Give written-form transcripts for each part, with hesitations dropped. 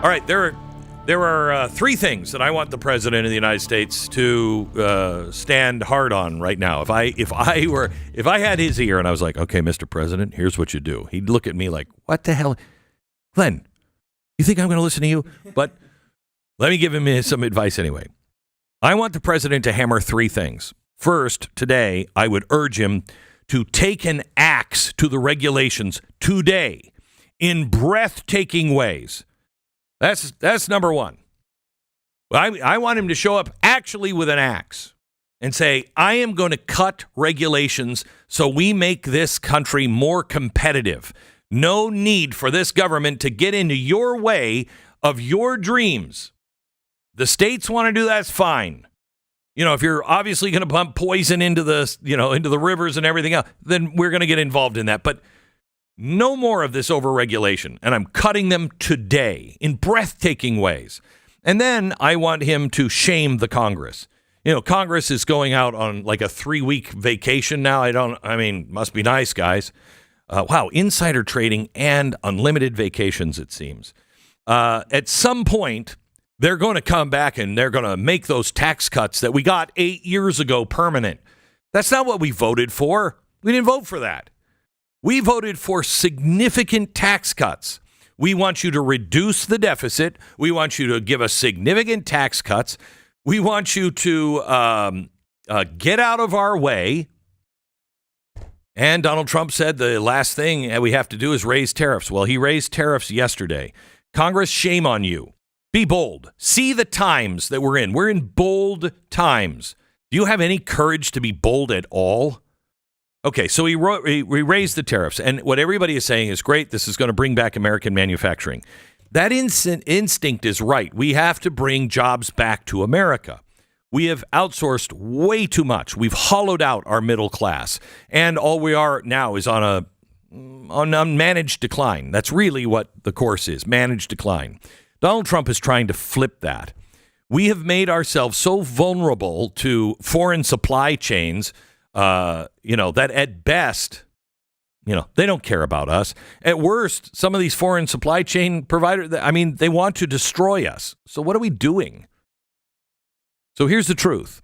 All right, there are three things that I want the president of the United States to stand hard on right now. If I had his ear and I was like, okay, Mr. President, here's what you do, he'd look at me like, what the hell, Glenn? You think I'm going to listen to you? But let me give him some advice anyway. I want the president to hammer three things. First, today, I would urge him to take an axe to the regulations today in breathtaking ways. That's number one. I want him to show up actually with an axe and say, I am going to cut regulations so we make this country more competitive. No need for this government to get into your way of your dreams. The states want to do that's fine. You know, if you're obviously going to pump poison into the rivers and everything else, then we're going to get involved in that. But no more of this overregulation, and I'm cutting them today in breathtaking ways. And then I want him to shame the Congress. You know, Congress is going out on like a 3-week vacation now. Must be nice, guys. Wow, insider trading and unlimited vacations, it seems. At some point, they're going to come back and they're going to make those tax cuts that we got 8 years ago permanent. That's not what we voted for. We didn't vote for that. We voted for significant tax cuts. We want you to reduce the deficit. We want you to give us significant tax cuts. We want you to get out of our way. And Donald Trump said the last thing we have to do is raise tariffs. Well, he raised tariffs yesterday. Congress, shame on you. Be bold. See the times that we're in. We're in bold times. Do you have any courage to be bold at all? Okay, so we raised the tariffs, and what everybody is saying is great. This is going to bring back American manufacturing. That instinct is right. We have to bring jobs back to America. We have outsourced way too much. We've hollowed out our middle class, and all we are now is on a managed decline. That's really what the course is, managed decline. Donald Trump is trying to flip that. We have made ourselves so vulnerable to foreign supply chains that at best, they don't care about us. At worst, some of these foreign supply chain providers, they want to destroy us. So what are we doing? So here's the truth.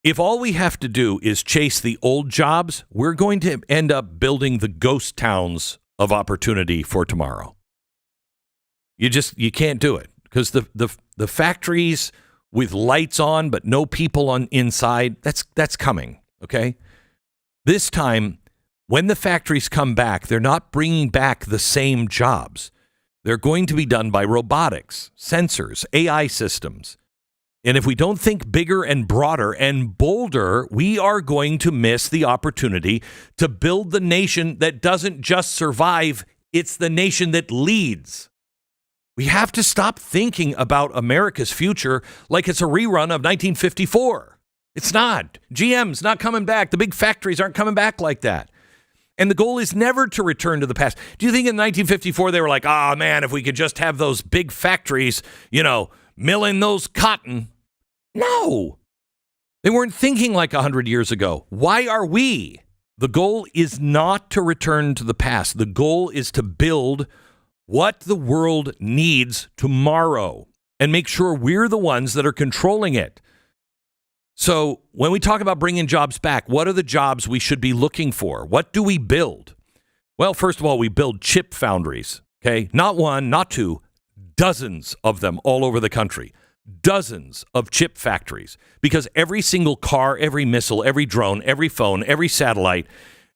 If all we have to do is chase the old jobs, we're going to end up building the ghost towns of opportunity for tomorrow. You can't do it because the factories with lights on but no people on inside, that's coming. Okay. This time, when the factories come back, they're not bringing back the same jobs. They're going to be done by robotics, sensors, AI systems. And if we don't think bigger and broader and bolder, we are going to miss the opportunity to build the nation that doesn't just survive. It's the nation that leads. We have to stop thinking about America's future like it's a rerun of 1954. It's not. GM's not coming back. The big factories aren't coming back like that. And the goal is never to return to the past. Do you think in 1954 they were like, man, if we could just have those big factories, milling those cotton? No. They weren't thinking like 100 years ago. Why are we? The goal is not to return to the past. The goal is to build what the world needs tomorrow and make sure we're the ones that are controlling it. So when we talk about bringing jobs back, what are the jobs we should be looking for? What do we build? Well, first of all, we build chip foundries, okay? Not one, not two, dozens of them all over the country. Dozens of chip factories. Because every single car, every missile, every drone, every phone, every satellite,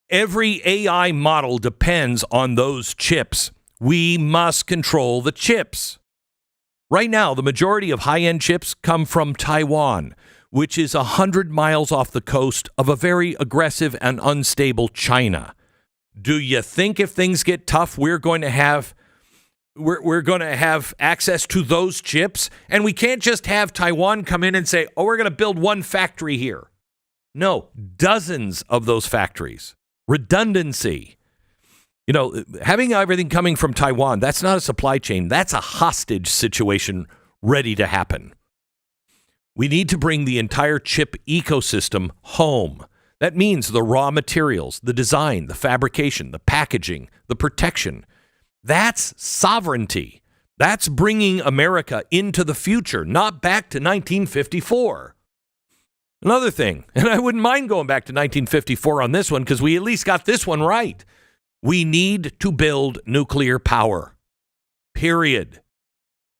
every AI model depends on those chips. We must control the chips. Right now, the majority of high-end chips come from Taiwan, which is 100 miles off the coast of a very aggressive and unstable China. Do you think if things get tough, we're going to have access to those chips? And we can't just have Taiwan come in and say, we're going to build one factory here. No, dozens of those factories. Redundancy. Having everything coming from Taiwan, that's not a supply chain. That's a hostage situation ready to happen. We need to bring the entire chip ecosystem home. That means the raw materials, the design, the fabrication, the packaging, the protection. That's sovereignty. That's bringing America into the future, not back to 1954. Another thing, and I wouldn't mind going back to 1954 on this one because we at least got this one right. We need to build nuclear power, period.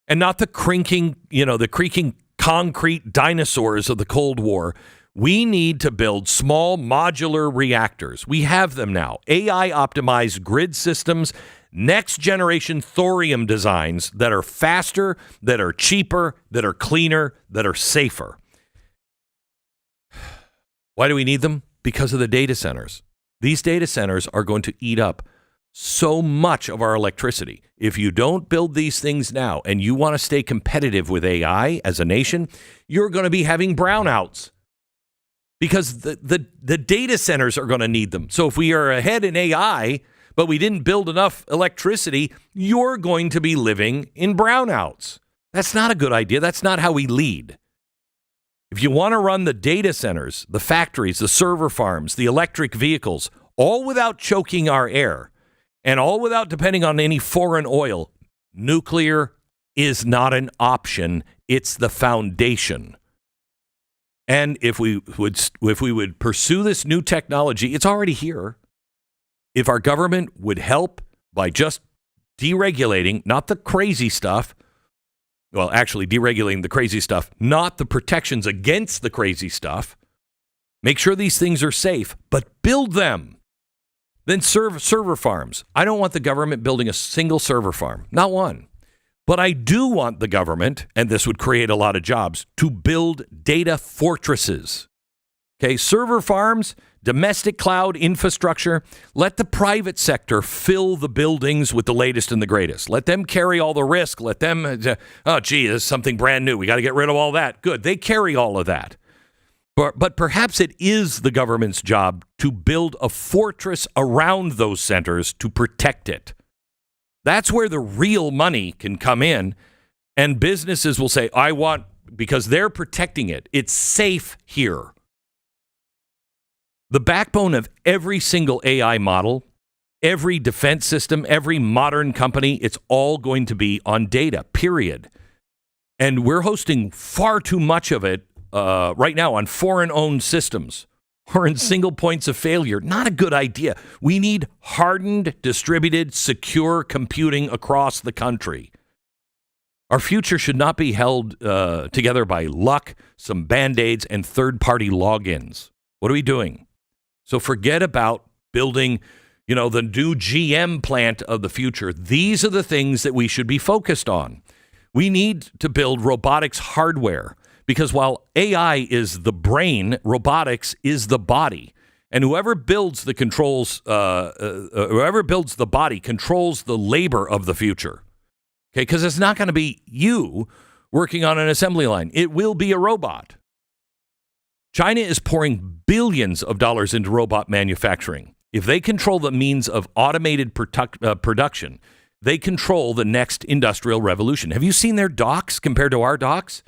And not the creaking concrete dinosaurs of the Cold War. We need to build small modular reactors. We have them now. AI-optimized grid systems, next-generation thorium designs that are faster, that are cheaper, that are cleaner, that are safer. Why do we need them? Because of the data centers. These data centers are going to eat up so much of our electricity. If you don't build these things now and you want to stay competitive with AI as a nation, you're going to be having brownouts because the data centers are going to need them. So if we are ahead in AI, but we didn't build enough electricity, you're going to be living in brownouts. That's not a good idea. That's not how we lead. If you want to run the data centers, the factories, the server farms, the electric vehicles, all without choking our air and all without depending on any foreign oil, nuclear is not an option. It's the foundation. And if we would pursue this new technology, it's already here. If our government would help by just deregulating, not the crazy stuff, well, actually deregulating the crazy stuff, not the protections against the crazy stuff. Make sure these things are safe, but build them. Then server farms. I don't want the government building a single server farm, not one. But I do want the government, and this would create a lot of jobs, to build data fortresses. Okay, server farms, domestic cloud infrastructure. Let the private sector fill the buildings with the latest and the greatest. Let them carry all the risk. Let them, there's something brand new. We got to get rid of all that. Good, they carry all of that. But perhaps it is the government's job to build a fortress around those centers to protect it. That's where the real money can come in. And businesses will say, I want, because they're protecting it. It's safe here. The backbone of every single AI model, every defense system, every modern company, it's all going to be on data, period. And we're hosting far too much of it right now on foreign-owned systems or in single points of failure. Not a good idea. We need hardened, distributed, secure computing across the country. Our future should not be held together by luck, some Band-Aids, and third-party logins. What are we doing? So forget about building, the new GM plant of the future. These are the things that we should be focused on. We need to build robotics hardware because while AI is the brain, robotics is the body. And whoever builds the body controls the labor of the future. Okay, because it's not going to be you working on an assembly line. It will be a robot. China is pouring billions of dollars into robot manufacturing. If they control the means of automated production, they control the next industrial revolution. Have you seen their docks compared to our docks?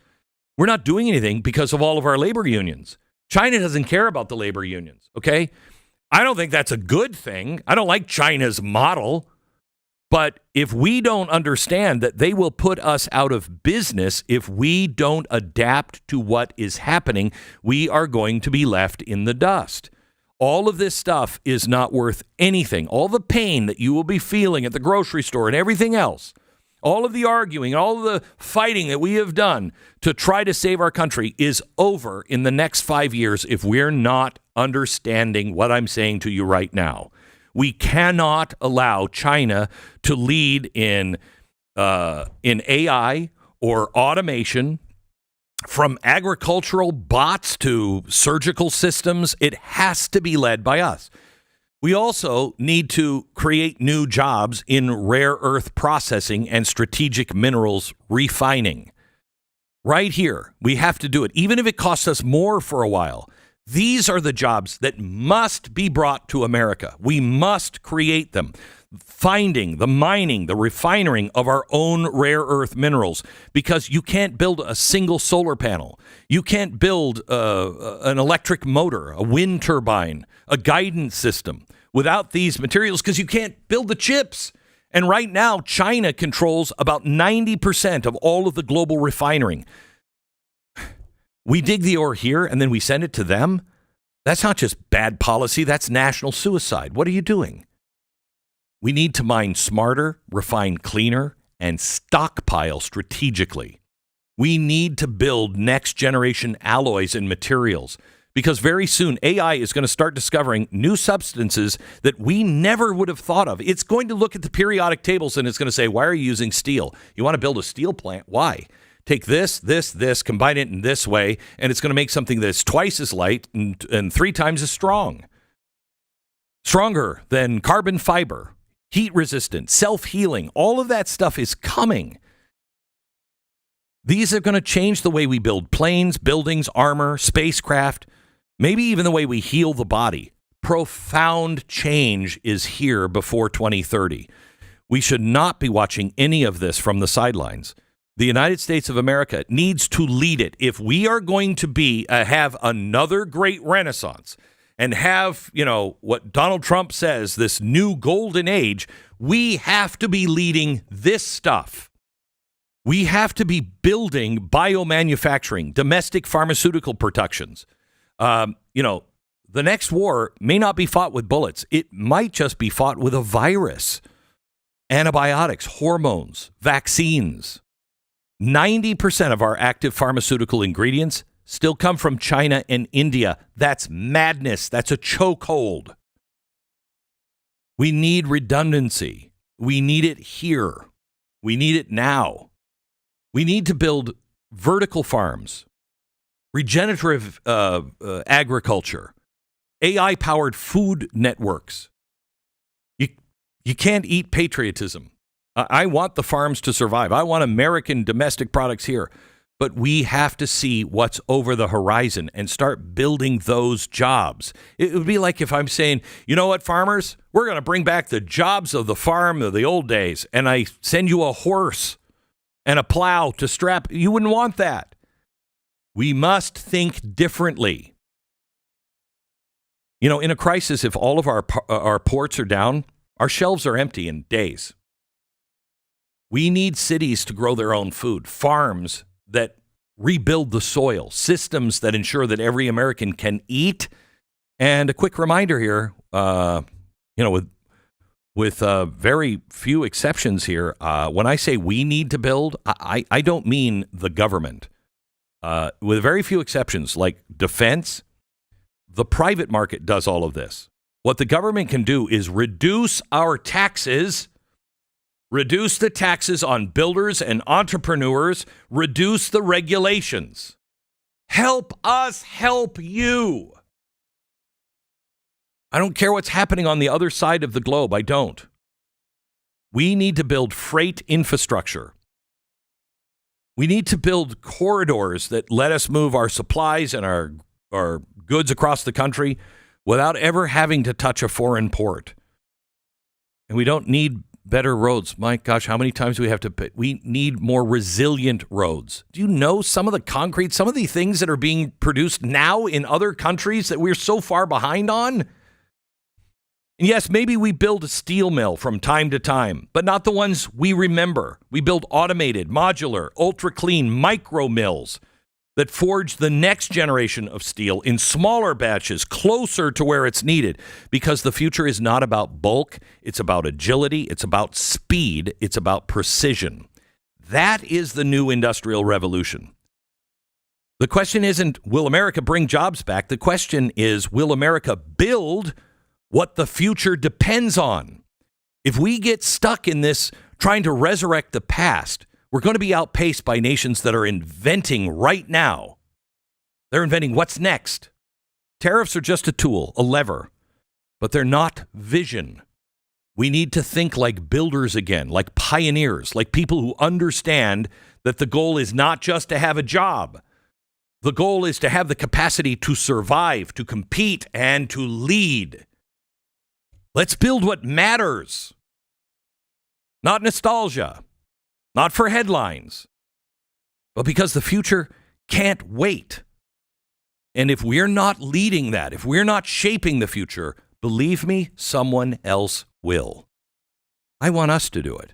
We're not doing anything because of all of our labor unions. China doesn't care about the labor unions, okay? I don't think that's a good thing. I don't like China's model. But if we don't understand that they will put us out of business if we don't adapt to what is happening, we are going to be left in the dust. All of this stuff is not worth anything. All the pain that you will be feeling at the grocery store and everything else, all of the arguing, all of the fighting that we have done to try to save our country is over in the next 5 years if we're not understanding what I'm saying to you right now. We cannot allow China to lead in AI or automation, from agricultural bots to surgical systems. It has to be led by us. We also need to create new jobs in rare earth processing and strategic minerals refining. Right here, we have to do it, even if it costs us more for a while. These are the jobs that must be brought to America. We must create them. Finding, the mining, the refining of our own rare earth minerals, because you can't build a single solar panel. You can't build an electric motor, a wind turbine, a guidance system without these materials, because you can't build the chips. And right now, China controls about 90% of all of the global refining. We dig the ore here and then we send it to them. That's not just bad policy. That's national suicide. What are you doing? We need to mine smarter, refine cleaner, and stockpile strategically. We need to build next generation alloys and materials because very soon AI is going to start discovering new substances that we never would have thought of. It's going to look at the periodic tables and it's going to say, why are you using steel? You want to build a steel plant? Why? Take this, combine it in this way, and it's going to make something that's twice as light and 3 times as strong. Stronger than carbon fiber, heat resistant, self-healing. All of that stuff is coming. These are going to change the way we build planes, buildings, armor, spacecraft, maybe even the way we heal the body. Profound change is here before 2030. We should not be watching any of this from the sidelines. The United States of America needs to lead it. If we are going to have another great renaissance and have, what Donald Trump says, this new golden age, we have to be leading this stuff. We have to be building biomanufacturing, domestic pharmaceutical productions. The next war may not be fought with bullets. It might just be fought with a virus, antibiotics, hormones, vaccines. 90% of our active pharmaceutical ingredients still come from China and India. That's madness. That's a chokehold. We need redundancy. We need it here. We need it now. We need to build vertical farms, regenerative agriculture, AI-powered food networks. You can't eat patriotism. I want the farms to survive. I want American domestic products here. But we have to see what's over the horizon and start building those jobs. It would be like if I'm saying, you know what, farmers? We're going to bring back the jobs of the farm of the old days, and I send you a horse and a plow to strap. You wouldn't want that. We must think differently. In a crisis, if all of our ports are down, our shelves are empty in days. We need cities to grow their own food, farms that rebuild the soil, systems that ensure that every American can eat. And a quick reminder here, with very few exceptions here, when I say we need to build, I don't mean the government. With very few exceptions, like defense, the private market does all of this. What the government can do is reduce our taxes, reduce the taxes on builders and entrepreneurs, reduce the regulations. Help us help you. I don't care what's happening on the other side of the globe. I don't. We need to build freight infrastructure. We need to build corridors that let us move our supplies and our goods across the country without ever having to touch a foreign port. And we don't need better roads. My gosh, how many times do we have to pay? We need more resilient roads. Do you know some of the concrete, some of the things that are being produced now in other countries that we're so far behind on? And yes, maybe we build a steel mill from time to time, but not the ones we remember. We build automated, modular, ultra-clean micro mills that forge the next generation of steel in smaller batches, closer to where it's needed, because the future is not about bulk. It's about agility. It's about speed. It's about precision. That is the new industrial revolution. The question isn't, will America bring jobs back? The question is, will America build what the future depends on? If we get stuck in this trying to resurrect the past, we're going to be outpaced by nations that are inventing right now. They're inventing what's next. Tariffs are just a tool, a lever, but they're not vision. We need to think like builders again, like pioneers, like people who understand that the goal is not just to have a job. The goal is to have the capacity to survive, to compete, and to lead. Let's build what matters. Not nostalgia. Not for headlines, but because the future can't wait. And if we're not leading that, if we're not shaping the future, believe me, someone else will. I want us to do it.